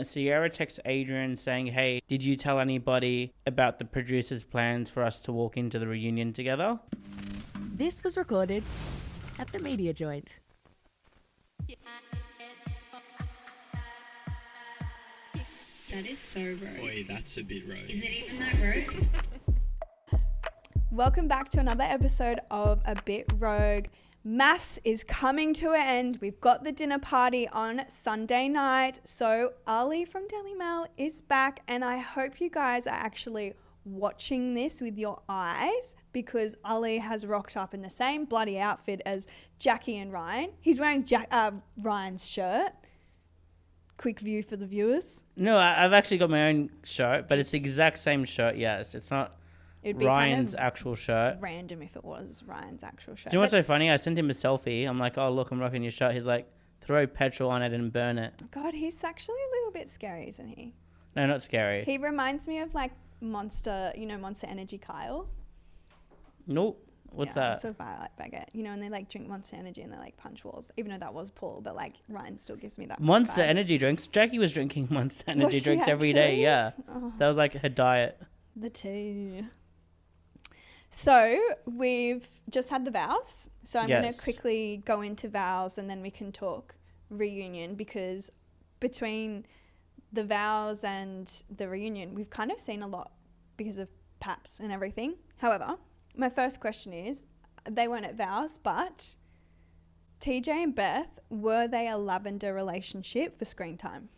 Sierra texts Adrian saying, hey, did you tell anybody about the producer's plans for us to walk into the reunion together? This was recorded at the media joint. That is so rogue. Boy, that's a bit rogue. Is it even that rogue? Welcome back to another episode of A Bit Rogue. MAFS is coming to an end. We've got the dinner party on Sunday night. So Ali from Daily Mail is back, and I hope you guys are actually watching this with your eyes, because Ali has rocked up in the same bloody outfit as Jackie and Ryan. He's wearing Ryan's shirt. Quick view for the viewers. No, I've actually got my own shirt, but it's the exact same shirt, yes. It's not Ryan's actual shirt. Random if it was Ryan's actual shirt. Do you know what's so funny? I sent him a selfie. I'm like, oh, look, I'm rocking your shirt. He's like, throw petrol on it and burn it. God, he's actually a little bit scary, isn't he? No, not scary. He reminds me of like Monster, Monster Energy Kyle. Nope. What's that? It's a violet baguette. And they like drink Monster Energy and they like punch walls. Even though that was Paul, but like Ryan still gives me that Monster vibe. Energy drinks. Jackie was drinking Monster Energy Was she drinks every day. actually? Yeah. Oh. That was like her diet. The tea. So we've just had the vows. So I'm going to quickly go into vows and then we can talk reunion, because between the vows and the reunion, we've kind of seen a lot because of PAPS and everything. However, my first question is, they weren't at vows, but TJ and Beth, were they a lavender relationship for screen time?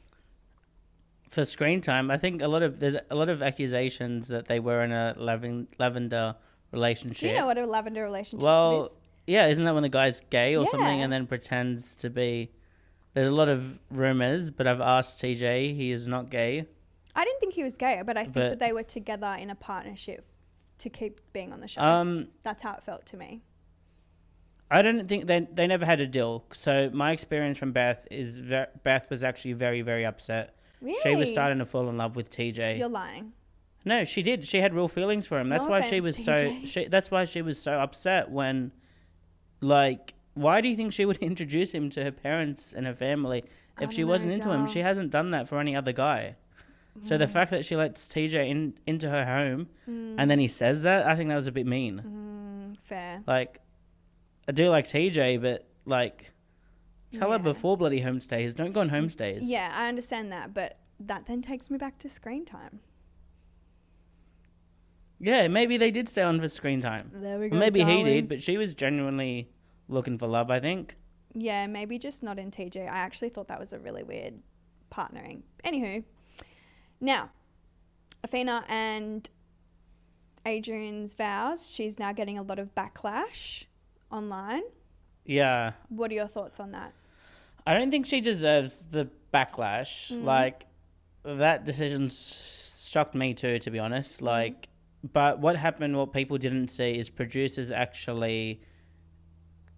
For screen time, I think there's a lot of accusations that they were in a lavender relationship. Do you know what a lavender relationship is? Yeah, isn't that when the guy's gay or something and then pretends to be? There's a lot of rumors, but I've asked TJ, he is not gay. I didn't think he was gay, but I think that they were together in a partnership to keep being on the show. That's how it felt to me. I don't think they never had a deal. So my experience from Beth is Beth was actually very, very upset. Really? She was starting to fall in love with TJ. You're lying. No, she did. She had real feelings for him. That's why she was that's why she was so upset when, like, why do you think she would introduce him to her parents and her family if she wasn't into him? She hasn't done that for any other guy. So the fact that she lets TJ into her home and then he says that, I think that was a bit mean. Fair. Like, I do like TJ, but like, tell her before bloody homestays. Don't go on homestays. Yeah, I understand that, but that then takes me back to screen time. Yeah, maybe they did stay on for screen time. There we go. Or maybe darling. he did, but she was genuinely looking for love, I think. Yeah, maybe just not in TJ. I actually thought that was a really weird partnering. Anywho, now, Athena and Adrian's vows, she's now getting a lot of backlash online. Yeah. What are your thoughts on that? I don't think she deserves the backlash. Like, that decision shocked me too, to be honest. Like, but what people didn't see is producers actually,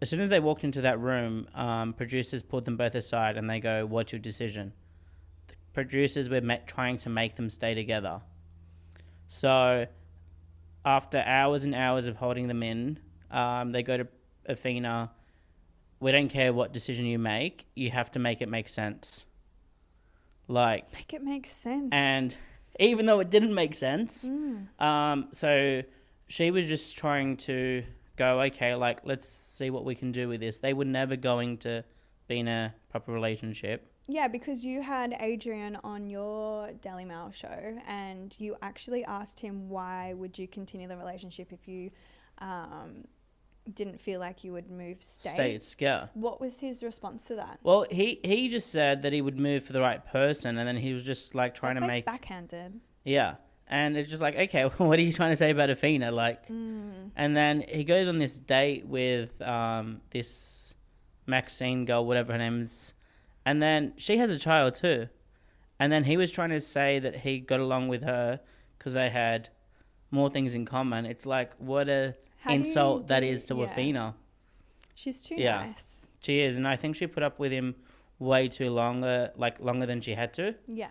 as soon as they walked into that room, producers pulled them both aside and they go, what's your decision? The producers were trying to make them stay together. So after hours and hours of holding them in, they go to Athena, we don't care what decision you make, you have to make it make sense. Like, Make it make sense. and even though it didn't make sense, so she was just trying to go, okay, like, let's see what we can do with this. They were never going to be in a proper relationship. Yeah, because you had Adrian on your Daily Mail show and you actually asked him why would you continue the relationship if you didn't feel like you would move states. Yeah. What was his response to that? Well, he just said that he would move for the right person, and then he was just like trying That's to like make backhanded. Yeah. And it's just like, okay, well, what are you trying to say about Athena? Like, and then he goes on this date with this Maxine girl, whatever her name is, and then she has a child too. And then he was trying to say that he got along with her because they had more things in common. It's like, what a insult that is to Athena. She's too nice. She is, and I think she put up with him way too longer than she had to. Yeah.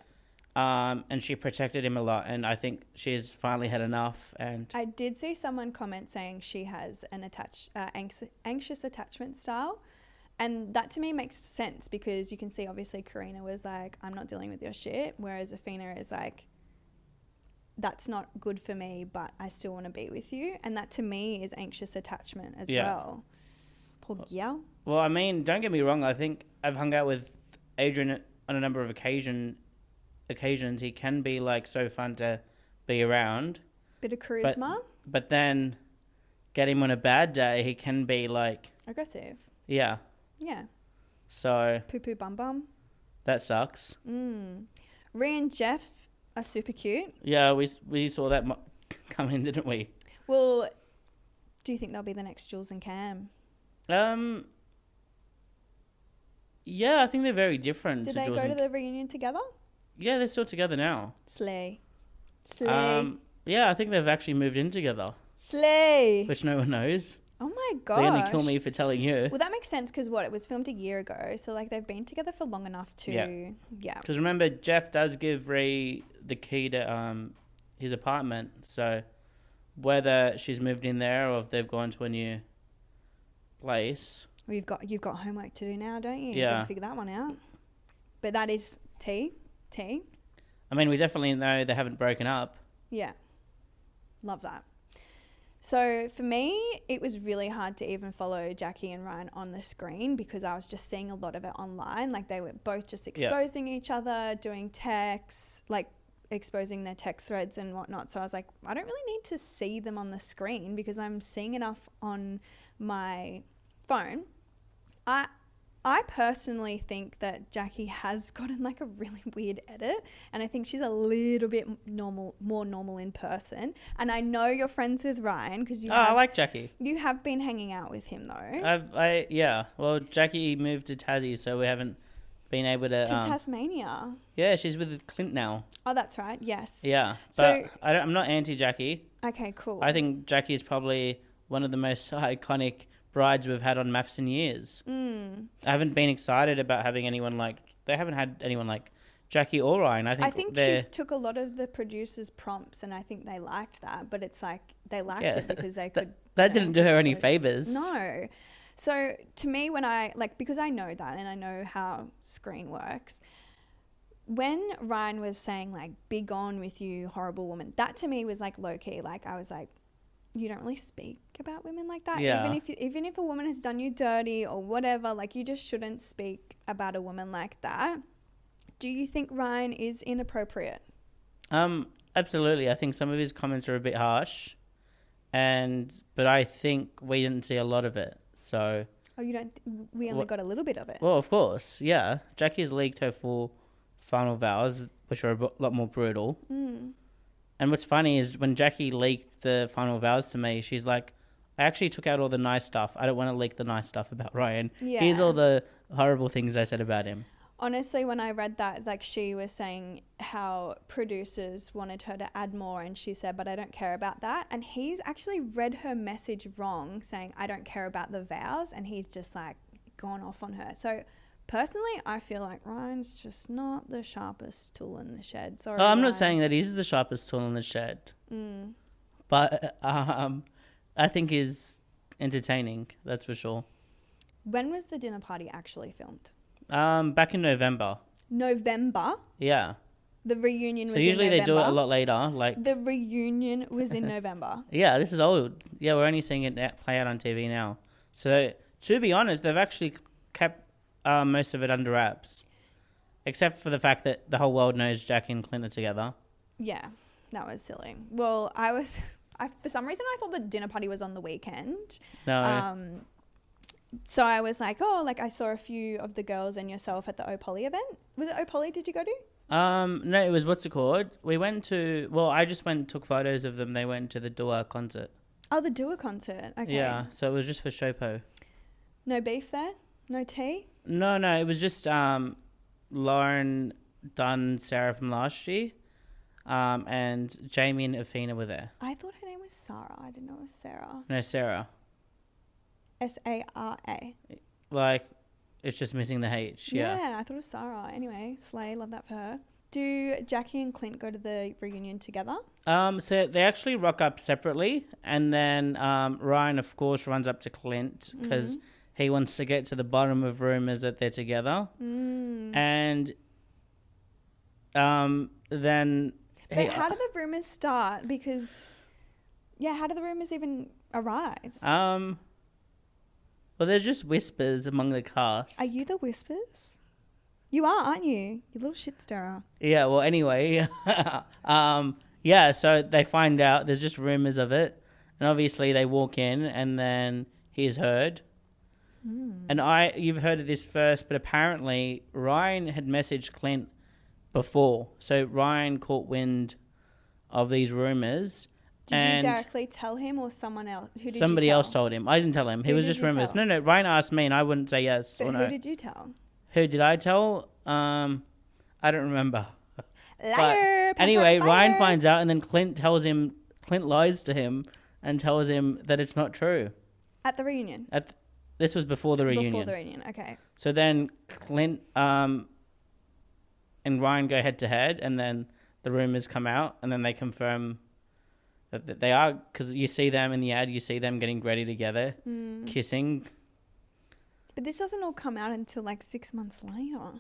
And she protected him a lot, and I think she's finally had enough. And I did see someone comment saying she has an anxious attachment style, And that to me makes sense because you can see obviously Karina was like, I'm not dealing with your shit. Whereas Athena is like, that's not good for me, but I still want to be with you. And that to me is anxious attachment as well. Poor gal. Well, I mean, don't get me wrong. I think I've hung out with Adrian on a number of occasions. He can be like so fun to be around. Bit of charisma. But then get him on a bad day, he can be like... aggressive. Yeah. Yeah. So... poo-poo bum-bum. That sucks. Rhea and Jeff are super cute. Yeah, we saw that come in, didn't we? Well, do you think they'll be the next Jules and Cam? Yeah, I think they're very different. Did they go to the reunion together? Yeah, they're still together now. Slay. Yeah, I think they've actually moved in together. Slay. Which no one knows. Oh my gosh. They're going to kill me for telling you. Well, that makes sense because it was filmed a year ago. So, like, they've been together for long enough to... Yeah. Because remember, Jeff does give Rhea the key to his apartment. So, whether she's moved in there or if they've gone to a new place... Well, you've got homework to do now, don't you? Yeah. You've got to figure that one out. But that is T. I mean, we definitely know they haven't broken up. Yeah. Love that. So for me, it was really hard to even follow Jackie and Ryan on the screen because I was just seeing a lot of it online. Like they were both just exposing each other, doing texts, like exposing their text threads and whatnot. So I was like, I don't really need to see them on the screen because I'm seeing enough on my phone. I personally think that Jackie has gotten like a really weird edit, and I think she's a little bit more normal in person. And I know you're friends with Ryan because I like Jackie. You have been hanging out with him though. Yeah. Well, Jackie moved to Tassie, so we haven't been able to Tasmania. Yeah, she's with Clint now. Oh, that's right. Yes. Yeah, but I'm not anti-Jackie. Okay, cool. I think Jackie is probably one of the most iconic brides we've had on MAFS in years. I haven't been excited about having anyone like... They haven't had anyone like Jackie or Ryan. I think she took a lot of the producers' prompts and I think they liked that, but it's like they liked it because they could... That didn't do her any favours. No. So to me, when I... like, because I know that and I know how screen works, when Ryan was saying like, be gone with you, horrible woman, that to me was like low-key. Like I was like, you don't really speak about women like that. Yeah. Even if a woman has done you dirty or whatever, like you just shouldn't speak about a woman like that. Do you think Ryan is inappropriate? Absolutely. I think some of his comments are a bit harsh, but I think we didn't see a lot of it. So. Oh, you don't? We only got a little bit of it. Well, of course, yeah. Jackie's leaked her full final vows, which are a lot more brutal. And what's funny is when Jackie leaked the final vows to me, she's like, I actually took out all the nice stuff. I don't want to leak the nice stuff about Ryan. Yeah. Here's all the horrible things I said about him. Honestly, when I read that, like she was saying how producers wanted her to add more and she said, but I don't care about that. And he's actually read her message wrong saying, I don't care about the vows. And he's just like gone off on her. So personally, I feel like Ryan's just not the sharpest tool in the shed. Sorry, I'm Ryan. not saying that he's the sharpest tool in the shed. But I think he's entertaining, that's for sure. When was the dinner party actually filmed? Back in November. November? Yeah. The reunion was in November? So usually they do it a lot later. Like the reunion was in November? Yeah, this is old. Yeah, we're only seeing it play out on TV now. So to be honest, they've actually kept most of it under wraps. Except for the fact that the whole world knows Jackie and Clint are together. Yeah. That was silly. Well, for some reason I thought the dinner party was on the weekend. No. So I was like, oh, like I saw a few of the girls and yourself at the Opoly event. Was it Opoly did you go to? No, it was, what's it called? We went to, I just went and took photos of them. They went to the Dua concert. Oh, the Dua concert. Okay. Yeah, so it was just for Shopo. No beef there? No tea? No, it was just Lauren, Dunn, Sarah from last year. And Jamie and Athena were there. I thought her name was Sarah. I didn't know it was Sarah. No, Sarah. S-A-R-A. Like, it's just missing the H. Yeah, I thought it was Sarah. Anyway, slay, love that for her. Do Jackie and Clint go to the reunion together? So they actually rock up separately, and then Ryan, of course, runs up to Clint because he wants to get to the bottom of rumors that they're together. And then... But how did the rumors start? Because, how did the rumors even arise? Well, there's just whispers among the cast. Are you the whispers? You are, aren't you? You little shit stirrer. Yeah, well, anyway. So they find out there's just rumors of it. And obviously they walk in and then he's heard. And you've heard of this first, but apparently Ryan had messaged Clint before. So Ryan caught wind of these rumors. Did you directly tell him or someone else? Who did Somebody you tell? else told him. I didn't tell him. It was just rumors. No, Ryan asked me and I wouldn't say yes But or no. who did you tell? Who did I tell? I don't remember. Liar! But anyway, Ryan finds out and then Clint lies to him and tells him that it's not true. At the reunion? This was before the reunion. Before the reunion, okay. So then Clint and Ryan go head to head and then the rumors come out and then they confirm that they are, because you see them in the ad, you see them getting ready together, kissing. But this doesn't all come out until like 6 months later.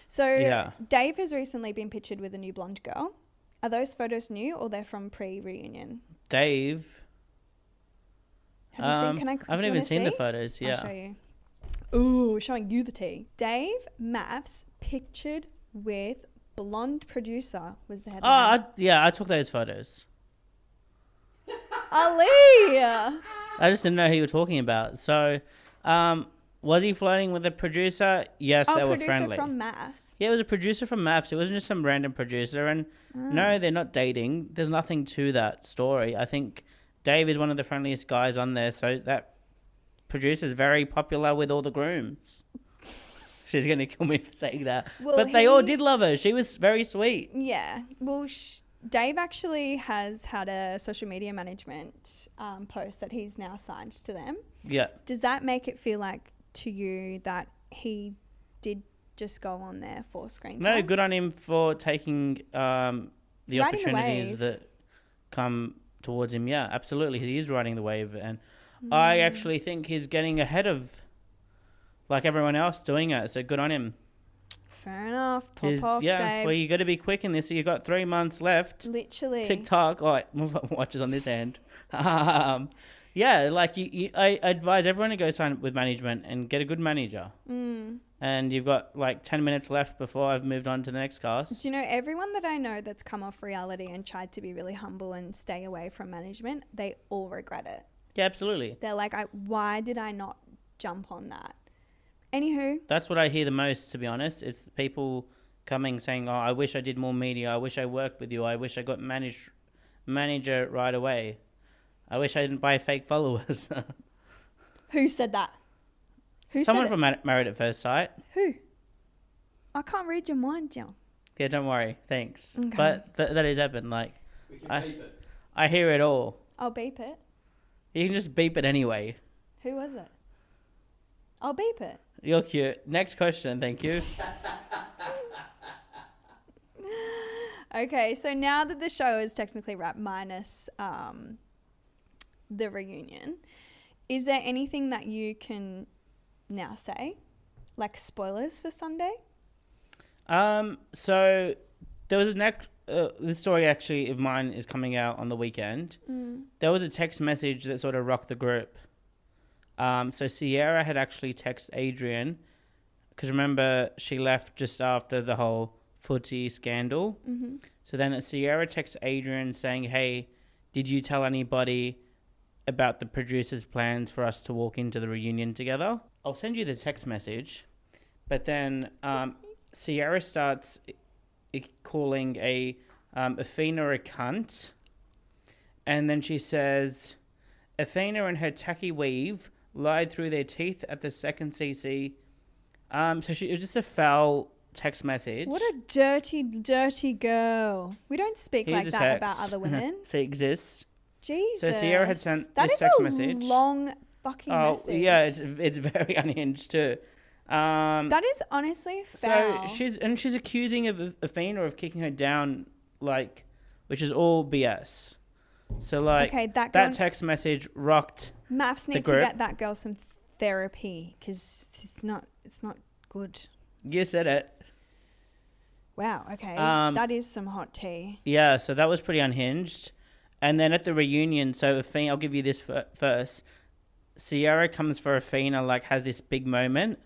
So Dave has recently been pictured with a new blonde girl. Are those photos new or they're from pre-reunion? Dave... Have you seen? I haven't even seen the photos. Yeah. I'll show you. Ooh, showing you the tea. Dave MAFS pictured with blonde producer was the headline. I took those photos. Ali! I just didn't know who you were talking about. So, was he flirting with a producer? Yes, they were friendly. Producer from MAFS. Yeah, it was a producer from MAFS. It wasn't just some random producer. And no, they're not dating. There's nothing to that story. I think Dave is one of the friendliest guys on there, so that producer's very popular with all the grooms. She's going to kill me for saying that. Well, but they all did love her. She was very sweet. Yeah. Well, Dave actually has had a social media management post that he's now signed to them. Yeah. Does that make it feel like to you that he did just go on there for screen time? No, good on him for taking the opportunities that come towards him. Yeah, absolutely. He is riding the wave. And I actually think he's getting ahead of like everyone else doing it. So good on him. Fair enough. Pop off, Dave. Well, you got to be quick in this. So you got 3 months left. Literally. TikTok. Oh, watches on this end. Yeah, like I advise everyone to go sign up with management and get a good manager. And you've got like 10 minutes left before I've moved on to the next cast. Do you know, everyone that I know that's come off reality and tried to be really humble and stay away from management, they all regret it. Yeah, absolutely. They're like, why did I not jump on that? Anywho. That's what I hear the most, to be honest. It's people coming saying, oh, I wish I did more media. I wish I worked with you. I wish I got manager right away. I wish I didn't buy fake followers. Who said that? Someone from Married at First Sight. Who? I can't read your mind, John. Yeah, don't worry. Thanks. Okay. But that has happened. Like, we can beep it. I hear it all. I'll beep it. You can just beep it anyway. Who was it? I'll beep it. You're cute. Next question. Thank you. Okay, so now that the show is technically wrapped minus the reunion, is there anything that you can now say? Like spoilers for Sunday? So there was this story actually of mine is coming out on the weekend. There was a text message that sort of rocked the group. So Sierra had actually texted Adrian, because remember she left just after the whole footy scandal. So then Sierra texts Adrian saying, hey, did you tell anybody about the producer's plans for us to walk into the reunion together? I'll send you the text message. But then Sierra starts calling Athena a cunt. And then she says, Athena and her tacky weave lied through their teeth at the second CC. So it was just a foul text message. What a dirty, dirty girl. We don't speak like that about other women. So it exists. Jesus. So Sierra had sent this text message. That is a long fucking message. Oh, yeah, it's very unhinged too. That is honestly foul. So she's accusing of Athena of kicking her down, like, which is all BS. So like, okay, that text message rocked MAFS need the group. to get that girl some therapy because it's not good. You said it. Wow. Okay, that is some hot tea. Yeah, so that was pretty unhinged. And then at the reunion, so Athena, I'll give you this first. Sierra comes for Athena, like has this big moment,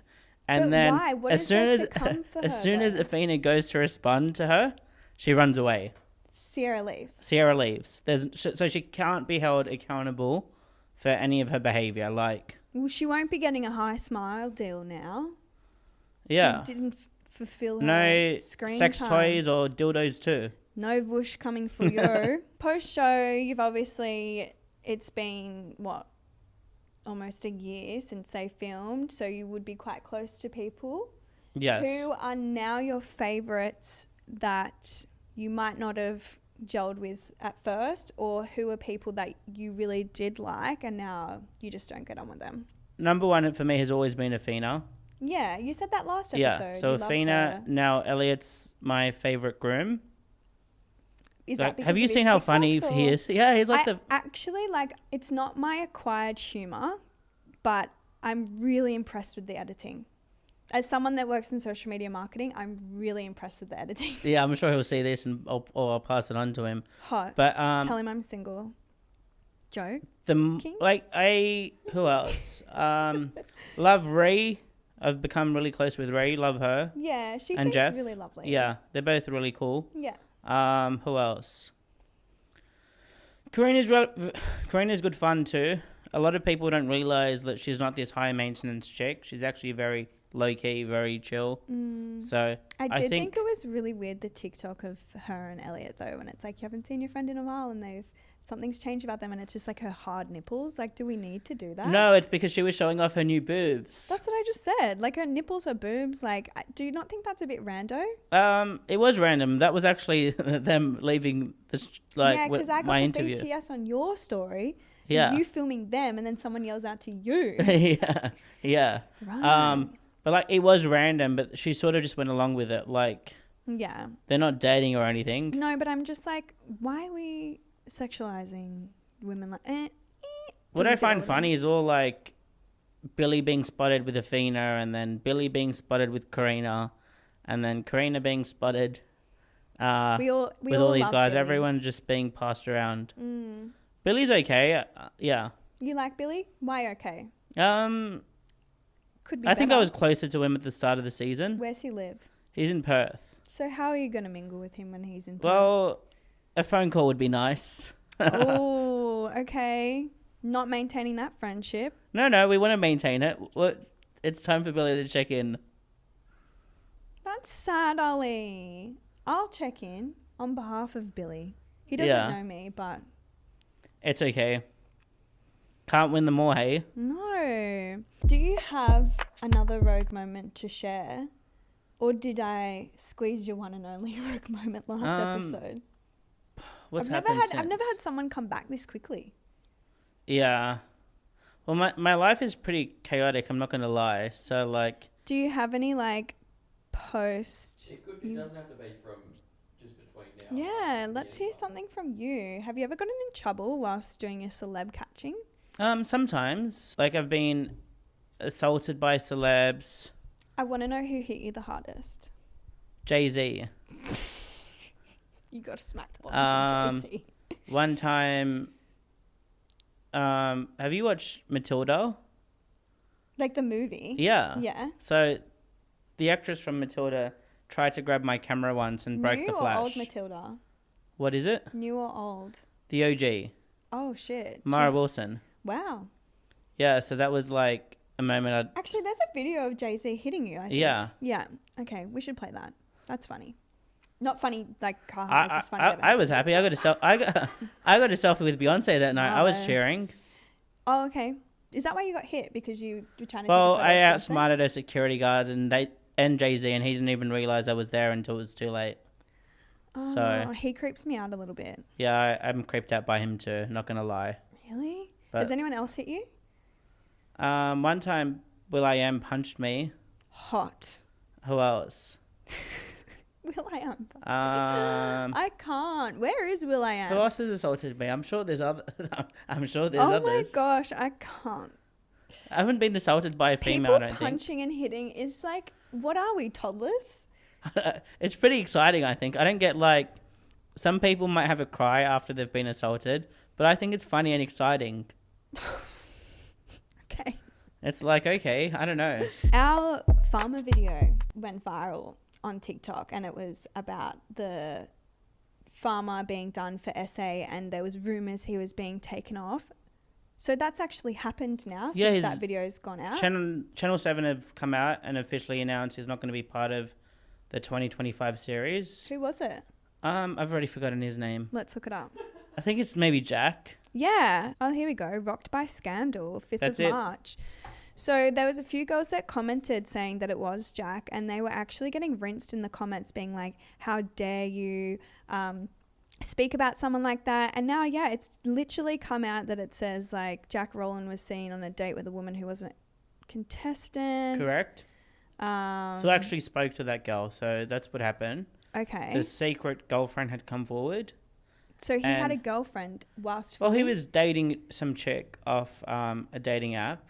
and But then why? What as is soon there as to come for as her, soon as though? Athena goes to respond to her, she runs away. Sierra leaves. Sierra leaves. So she can't be held accountable for any of her behavior. Like, Well, she won't be getting a high smile deal now. yeah, She didn't fulfill her no screen sex time. toys or dildos too. No vush coming for you. Post show, you've obviously, it's been what, almost a year since they filmed, so you would be quite close to people. Yes. Who are now your favourites that you might not have gelled with at first, or who are people that you really did like and now you just don't get on with them? Number one for me has always been Athena. Yeah, you said that last episode. Yeah. So You loved Athena, her. now Elliot's my favorite groom. Is Like, that because have you of his seen how TikToks, funny he or- is? Yeah, he's like I actually, like, it's not my acquired humour, but I'm really impressed with the editing. As someone that works in social media marketing, I'm really impressed with the editing. Yeah, I'm sure he'll see this and I'll pass it on to him. Hot. But Tell him I'm single. Joke. King? who else? Love Ree. I've become really close with Ree. Love her. Yeah, she And seems Jeff. really lovely. Yeah, they're both really cool. Yeah. Who else? Karina's good fun too. A lot of people don't realize that she's not this high maintenance chick. She's actually very low key, very chill. So I did think it was really weird, the TikTok of her and Elliot, though, when it's like you haven't seen your friend in a while and something's changed about them and it's just like her hard nipples. Like, do we need to do that? no, it's because she was showing off her new boobs. That's what I just said. Like, her nipples, her boobs. Like, do you not think that's a bit rando? It was random. That was actually them leaving Yeah, because I got my the interview. BTS on your story. Yeah. You filming them and then someone yells out to you. yeah. Right. But like it was random, but she sort of just went along with it. Like Yeah. they're not dating or anything. No, but I'm just like, why are we sexualizing women like What I Doesn't find sit well with funny is all like Billy being spotted with Athena, and then Billy being spotted with Karina, and then Karina being spotted we all with all these love guys. Billy. Everyone just being passed around. Billy's okay. Yeah. You like Billy? Why okay? Could be I think I better. was closer to him at the start of the season. Where's he live? He's in Perth. So how are you going to mingle with him when he's in Perth? Well, a phone call would be nice. Oh, okay. Not maintaining that friendship. No, we want to maintain it. It's time for Billy to check in. That's sad, Ollie. I'll check in on behalf of Billy. He doesn't know me, but It's okay. Can't win them all, hey? no. Do you have another rogue moment to share? Or did I squeeze your one and only rogue moment last episode? What's I've happened never since? had someone come back this quickly. Yeah. Well, my life is pretty chaotic, I'm not going to lie. So, like... Do you have any, like, post... It doesn't have to be from just between now. Yeah, let's hear something from you. Have you ever gotten in trouble whilst doing your celeb catching? Sometimes. Like, I've been assaulted by celebs. I want to know who hit you the hardest. Jay-Z. You got smacked from JC. One time... have you watched Matilda? Like the movie? Yeah. Yeah. So, the actress from Matilda tried to grab my camera once and broke New the or flash. old Matilda? What is it? New or old? The OG. Oh, shit. Mara Wilson. Wow. Yeah, so that was like a moment Actually, there's a video of Jay-Z hitting you, I think. Yeah. Yeah. Okay, we should play that. That's funny. Not funny, like, it's I just funny. that I was happy. I got a selfie with Beyonce that night. I was Oh. cheering. Oh, okay. Is that why you got hit? Because you were trying to Well, take a photo I of something? outsmarted her security guards and Jay-Z, and he didn't even realize I was there until it was too late. Oh, so- he creeps me out a little bit. Yeah, I'm creeped out by him too, not going to lie. Really? But- Has anyone else hit you? One time, will.i.am punched me. Hot. Who else? Will.i.am. I I can't. Where is Will.i.am? Who else has assaulted me? I'm sure there's other. I'm sure there's Oh others. my gosh, I can't. I haven't been assaulted by a female, People I don't think. punching and hitting is like, what are we, toddlers? It's pretty exciting, I think. I don't get like, some people might have a cry after they've been assaulted, but I think it's funny and exciting. Okay. It's like, okay, I don't know. Our farmer video went viral on TikTok, and it was about the farmer being done for SA, and there was rumors he was being taken off. So that's actually happened now since that video's gone out. Channel 7 have come out and officially announced he's not going to be part of the 2025 series. Who was it? I've already forgotten his name. Let's look it up. I think it's maybe Jack. Yeah. Oh, here we go. Rocked by Scandal, 5th of March. So there was a few girls that commented saying that it was Jack, and they were actually getting rinsed in the comments being like, how dare you speak about someone like that? And now, yeah, it's literally come out that it says like Jack Rowland was seen on a date with a woman who wasn't a contestant. Correct. So I actually spoke to that girl, so that's what happened. Okay. The secret girlfriend had come forward. So he had a girlfriend whilst Well, he was dating some chick off a dating app.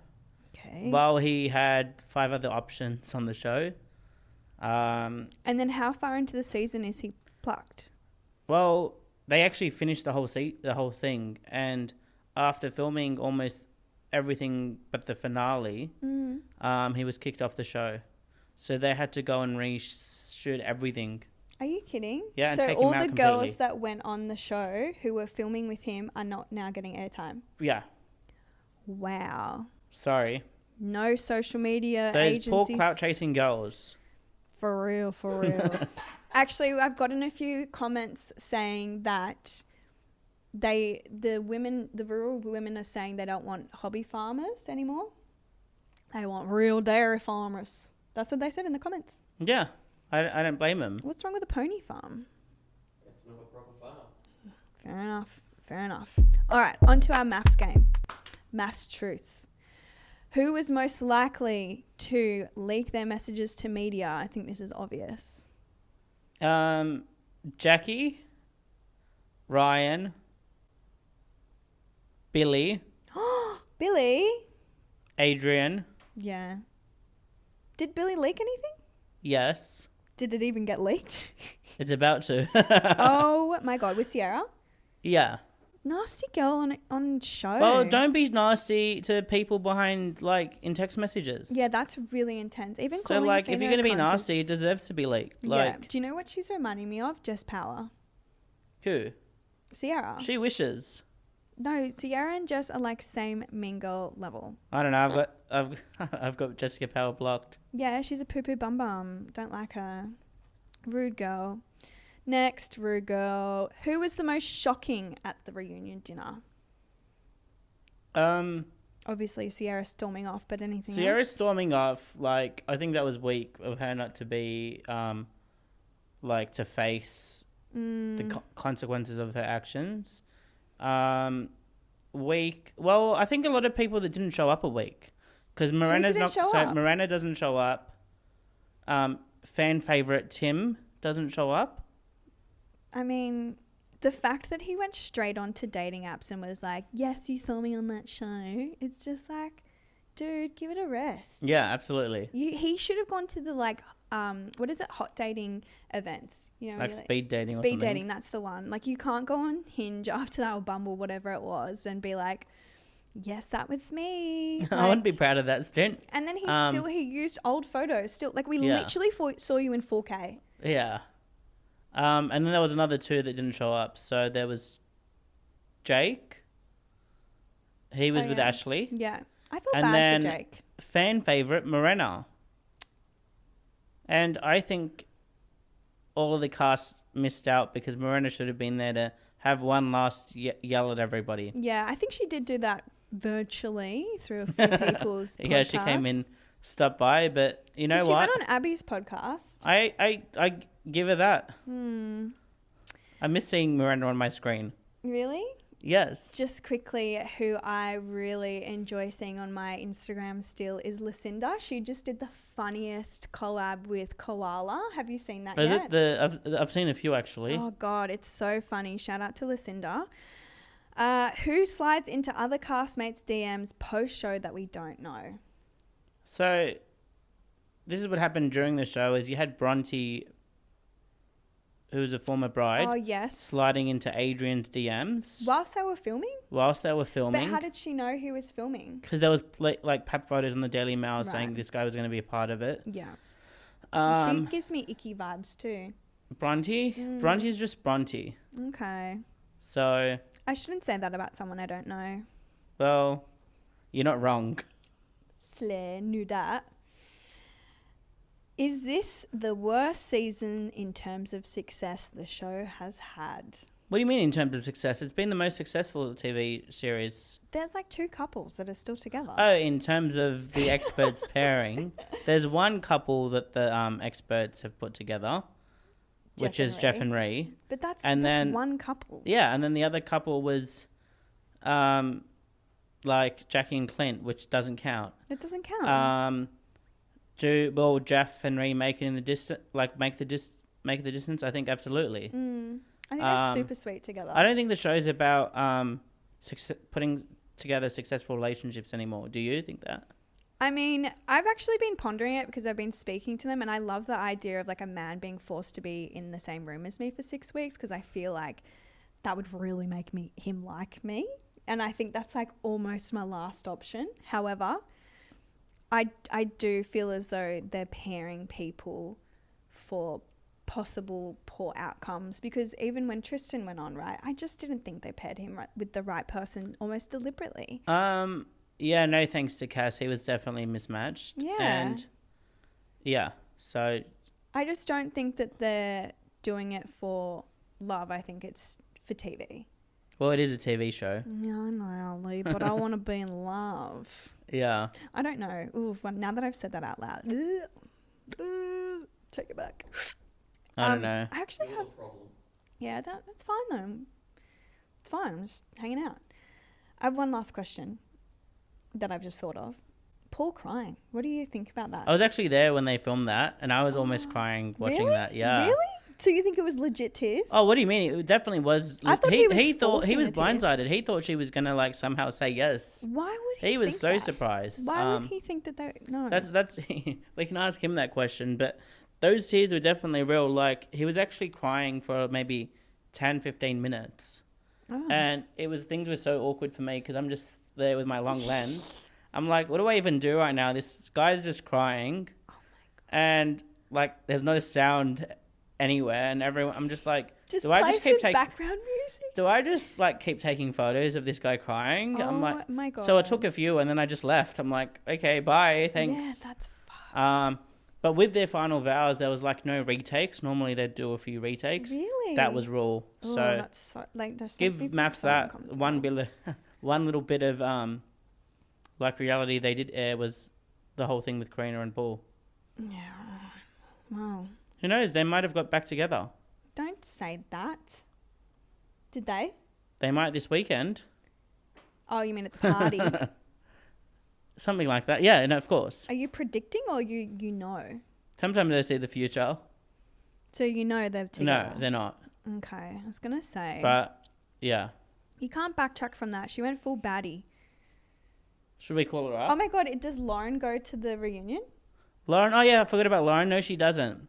Okay. While he had 5 other options on the show. And then how far into the season is he plucked? Well, they actually finished the whole thing, and after filming almost everything but the finale, he was kicked off the show. So they had to go and reshoot everything. Are you kidding? Yeah, and so take him all out the completely. girls that went on the show who were filming with him are not now getting airtime. Yeah. Wow. Sorry. No social media Those agencies. poor clout chasing girls. For real, for real. Actually, I've gotten a few comments saying that the rural women are saying they don't want hobby farmers anymore. They want real dairy farmers. That's what they said in the comments. Yeah. I don't blame them. What's wrong with a pony farm? It's not a proper farm. Fair enough. Fair enough. All right, on to our MAFS game. MAFS truths. Who was most likely to leak their messages to media? I think this is obvious. Jackie, Ryan, Billy, Billy? Adrian, Yeah. Did Billy leak anything? yes. Did it even get leaked? It's about to. Oh my God, with Sierra? Yeah. Nasty girl on show. Well, don't be nasty to people behind, like, in text messages. Yeah, that's really intense. Even So, calling like, a if you're female going to be a cunt nasty, it is- deserves to be leaked. Yeah. Like, Do you know what she's reminding me of? Jess Power. who? Sierra. She wishes. No, Sierra and Jess are like same mean girl level. I don't know. I've got Jessica Power blocked. Yeah, she's a poo-poo bum-bum. Don't like her. Rude girl. Next, rude girl. Who was the most shocking at the reunion dinner? Obviously, Sierra storming off, but anything Sierra else? storming off, like, I think that was weak of her not to be, like, to face the consequences of her actions. Weak. Well, I think a lot of people that didn't show up are weak. Because Miranda's didn't not. show So up? Miranda doesn't show up. Fan favorite Tim doesn't show up. I mean, the fact that he went straight on to dating apps and was like, yes, you saw me on that show. It's just like, dude, give it a rest. Yeah, absolutely. He should have gone to the, like, what is it? Hot dating events. You know, Like where speed dating or Speed something. dating, that's the one. Like, you can't go on Hinge after that or Bumble, whatever it was, and be like, yes, that was me. I wouldn't be proud of that stint. And then he used old photos still. Like, we Yeah. literally saw you in 4K. Yeah. And then there was another 2 that didn't show up. So there was Jake. He was Oh, with yeah. Ashley. Yeah. I feel And bad then for Jake. fan favorite Morena. And I think all of the cast missed out because Morena should have been there to have one last yell at everybody. Yeah, I think she did do that virtually through a few people's podcasts. Yeah, she came in, stopped by, but you know She what? went on Abby's podcast. I give her that. Hmm. I miss seeing Miranda on my screen. Really? Yes. Just quickly, who I really enjoy seeing on my Instagram still is Lucinda. She just did the funniest collab with Koala. Have you seen that Is yet? it I've seen a few actually. Oh God, it's so funny. Shout out to Lucinda. Who slides into other castmates' DMs post-show that we don't know? So, this is what happened during the show is you had Bronte, who was a former bride, Oh, yes. sliding into Adrian's DMs Whilst they were filming? whilst they were But filming. how did she know he was filming? Because there was like pap photos on the Daily Mail saying Right. this guy was going to be a part of it. Yeah. She Um, gives me icky vibes too. Bronte? Bronte's just Bronte. Okay. So, I shouldn't say that about someone I don't know. well, you're not wrong. Slay, knew that. Is this the worst season in terms of success the show has had? What do you mean in terms of success? It's been the most successful TV series. There's like 2 couples that are still together. Oh, in terms of the experts pairing, there's one couple that the experts have put together, which Jeff is and Jeff Ree. and Ree. But that's then- one couple. Yeah, and then the other couple was like Jackie and Clint, which doesn't count. It doesn't count. Will Jeff and Ree make it in the distance? Like make the distance? I think absolutely. I think they're super sweet together. I don't think the show's about putting together successful relationships anymore. Do you think that? I mean, I've actually been pondering it because I've been speaking to them, and I love the idea of like a man being forced to be in the same room as me for 6 weeks because I feel like that would really make him like me. And I think that's like almost my last option. However, I do feel as though they're pairing people for possible poor outcomes because even when Tristan went on, right, I just didn't think they paired him with the right person almost deliberately. Yeah, no thanks to Cass. He was definitely mismatched. Yeah. And yeah, so I just don't think that they're doing it for love. I think it's for TV. well, it is a TV show. Yeah, I know, Ali, but I want to be in love. Yeah. I don't know. Ooh, well, now that I've said that out loud, take it back. I don't know. I actually Not have. a problem. Yeah, that's fine though. It's fine. I'm just hanging out. I have one last question that I've just thought of. Paul crying. What do you think about that? I was actually there when they filmed that, and I was almost crying watching Really? that. Yeah. Really? So you think it was legit tears? Oh, what do you mean? It definitely was. I thought he was thought he forcing was the tears. blindsided. He thought she was gonna like somehow say yes. Why would he? He was think so that? surprised. Why would he think that they? No. That's we can ask him that question, but those tears were definitely real. Like he was actually crying for maybe 10, 15 minutes. Oh. And things were so awkward for me because I'm just there with my long lens. I'm like, what do I even do right now? This guy's just crying. Oh my God. And like, there's no sound anywhere. And I'm just like, do I just keep taking background music? Do I just like keep taking photos of this guy crying? I'm like, Oh my God. so I took a few and then I just left. I'm like, okay, bye, thanks. Yeah, that's fucked. But with their final vows, there was like no retakes. Normally they'd do a few retakes. Really? That was rule. Oh, So that's so, like, that give makes me feel MAFS so that uncomfortable. one little bit of like reality they did air was the whole thing with Karina and Paul. Yeah. Wow. Who knows? They might have got back together. Don't say that. Did they? They might this weekend. Oh, you mean at the party? Something like that. Yeah, and of course. Are you predicting or you know? Sometimes they see the future. So you know they're together? No, they're not. Okay. I was going to say. But yeah. You can't backtrack from that. She went full baddie. Should we call her up? Oh my God. Does Lauren go to the reunion? Lauren? Oh yeah, I forgot about Lauren. No, she doesn't.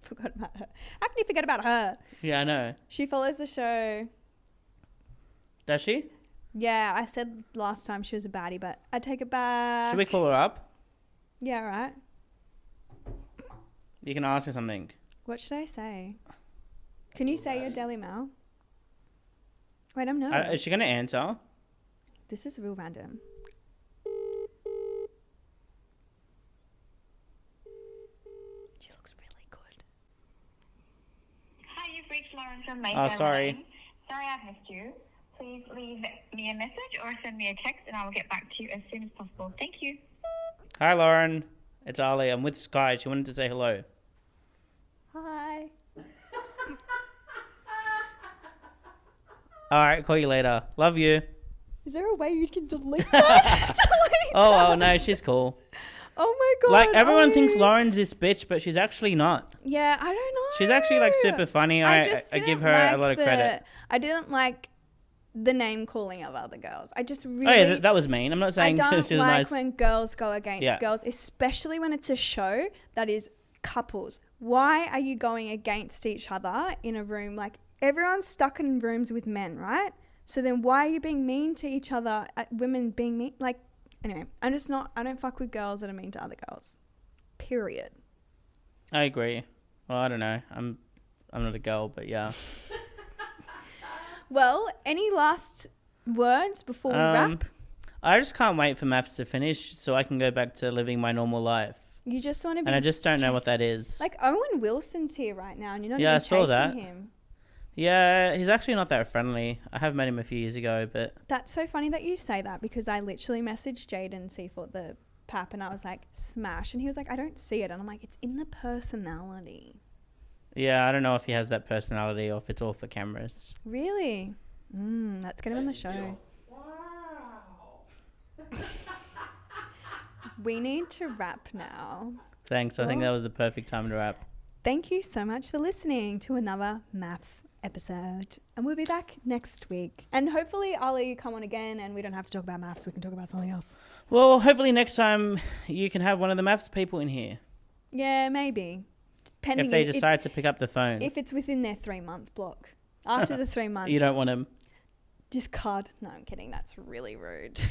Forgot about her. How can you forget about her? Yeah, I know. She follows the show. Does she? Yeah, I said last time she was a baddie, but I take it back. Should we call her up? Yeah, right. You can ask her something. What should I say? Can you say your Daily Mail? Wait, I'm nervous. Is she going to answer? This is real random. She looks really good. Hi, you've reached Lauren from Mayfair Oh, sorry. Lane. Sorry I've missed you. Please leave me a message or send me a text and I will get back to you as soon as possible. Thank you. Hi, Lauren. It's Ali. I'm with Sky. She wanted to say hello. Hi. All right, call you later. Love you. Is there a way you can delete that? Oh, no, she's cool. Oh my God. Like, everyone Ollie. thinks Lauren's this bitch, but she's actually not. Yeah, I don't know. She's actually, like, super funny. I just give didn't her like a lot of credit. I didn't like the name calling of other girls. I just really... Oh, yeah, that was mean. I'm not I saying don't she was like nice. when girls go against Yeah. girls, especially when it's a show that is couples. Why are you going against each other in a room? Like, everyone's stuck in rooms with men, right? So then why are you being mean to each other? Women being mean? Like, anyway, I don't fuck with girls that are mean to other girls. Period. I agree. Well, I don't know. I'm not a girl, but yeah. Well, any last words before we wrap? I just can't wait for MAFS to finish so I can go back to living my normal life. You just want to be... And I just don't know what that is. Like, Owen Wilson's here right now and you're not Yeah, even I saw chasing that. him. Yeah, he's actually not that friendly. I have met him a few years ago, but... That's so funny that you say that because I literally messaged Jaden Seafort, the pap, and I was like, smash. And he was like, I don't see it. And I'm like, it's in the personality. Yeah, I don't know if he has that personality or if it's all for cameras. Really? Let's get him on the show. We need to wrap now. Thanks. I think that was the perfect time to wrap. Thank you so much for listening to another MAFS episode. And we'll be back next week. And hopefully I'll let you come on again and we don't have to talk about MAFS. We can talk about something else. Well, hopefully next time you can have one of the MAFS people in here. Yeah, maybe. Depending If they decide to pick up the phone. If it's within their 3-month block. After the 3 months. You don't want them. Just cut. No, I'm kidding. That's really rude.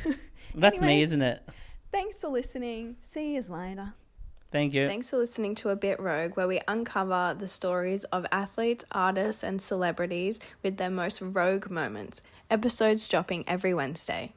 That's Anyway, me, isn't it? Thanks for listening. See you later. Thank you. Thanks for listening to A Bit Rogue, where we uncover the stories of athletes, artists, and celebrities with their most rogue moments. Episodes dropping every Wednesday.